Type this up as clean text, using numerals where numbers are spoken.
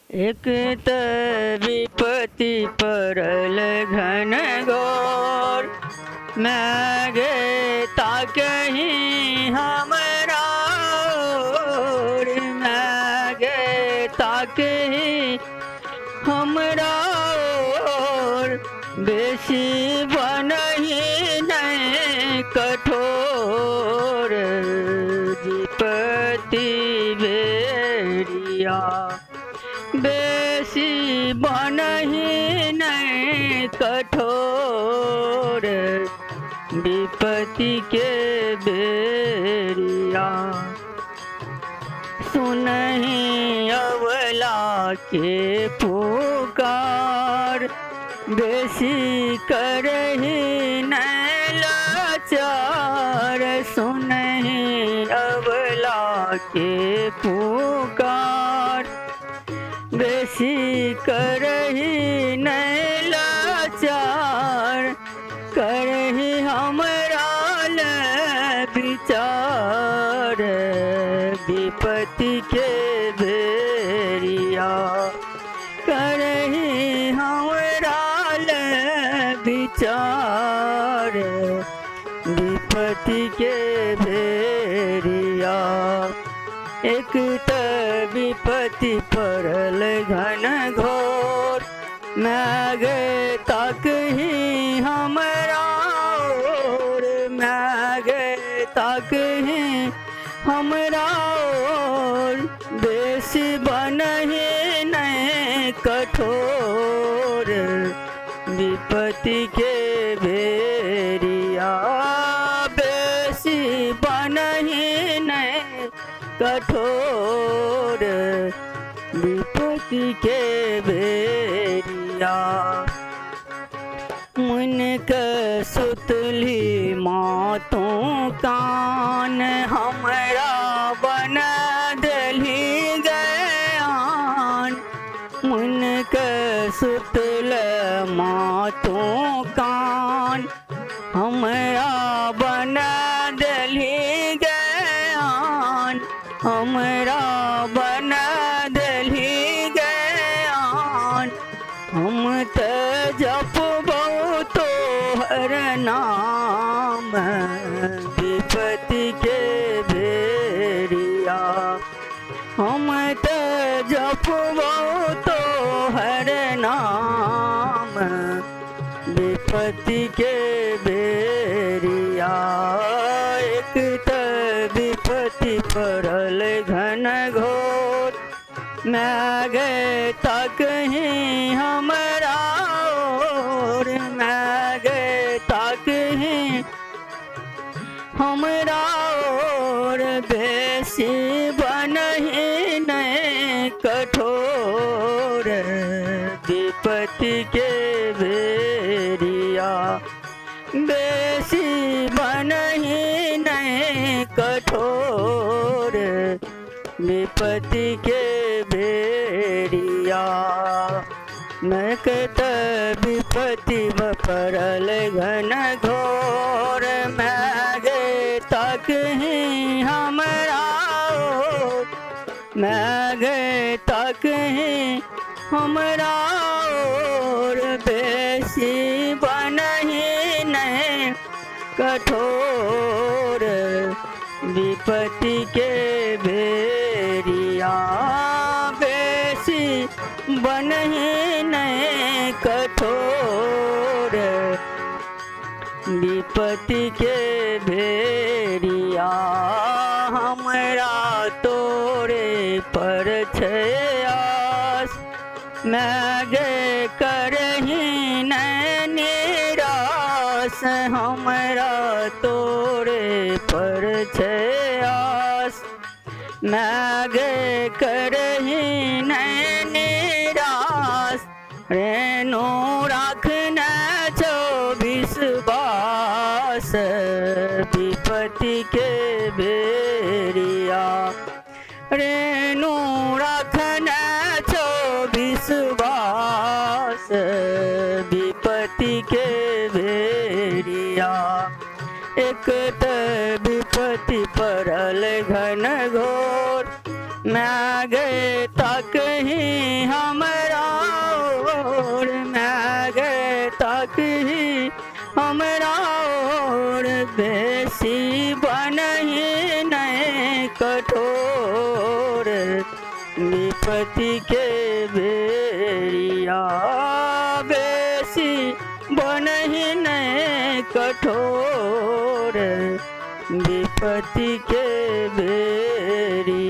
एक त विपत्ति परल घन घोर, मैं गे ताकहीं हमरा ओर, मैं गे ताकहीं हमरा ओर, बेसी बनहि नहीं कठोर, विपत्ति बेरिया बेसी बनहि नहीं कठोर, विपत्ति के बेरिया। सुनहि अबला के पुकार, बेसी करहि नहीं लाचार, सुनहि अबला के पुकार, बेसी करहि नहीं लाचार, करहि हमरा ले विचार, विपत्ति के बेरिया करहि हमरा ले विचार, विपत्ति के बेरिया। एक त विपत्ति परल घन घोर, मैं गे ताकहीं हमरा ओर, मैं गे ताकहीं हमरा ओर, बेसी बनहि नहीं कठोर, विपत्ति के बेरिया बेसी बनहि नहीं कठोर, विपत्ति के बेरिया। मुन के सुतली मातों कान, हमरा बन देली गयान, मुन के सुतल मातों कान, हमरा बन देली गयान, हमरा बन देली गयान, हम त जपबौ तोहर नाम, विपत्ति के बेरिया। हम त जपबौ तोहर नाम, विपत्ति के बेरिया। एक त विपत्ति परल घन घोर, मैं गे ताकहीं हमरा ओर, मैं गे ताकहीं हमरा ओर, बेसी बनहि नहीं कठोर, विपत्ति के बेरिया बेसी बनहि नहीं कठोर, विपत्ति के बेरिया। मैं कहत विपत्ति परल घन घोर, मैं गे ताकहीं हमरा ओर, मैं गे ताकहीं हमरा ओर, बेसी बनहि नहीं कठोर, विपत्ति के बेरिया बेसी बनहि नहीं कठोर, विपत्ति के बेरिया। हमरा तोरे पर छै आस, मैं गे करहि नहीं निराश, हमरा तोरे पर छै आस, मैं गे करहि नहीं निराश, रेणु राखने छो विश्वास, विपत्ति के बेरिया। रेणु राखने छो विश्वास, विपत्ति के बेरिया। एक त विपत्ति परल घन घोर, मैं गे ताकहीं हमरा और मैं गे ताकि हमरा और बेसी बनही नहीं कठोर विपत्ति के बेरिया बेसी बनही नहीं कठोर विपत्ति के बेरिया।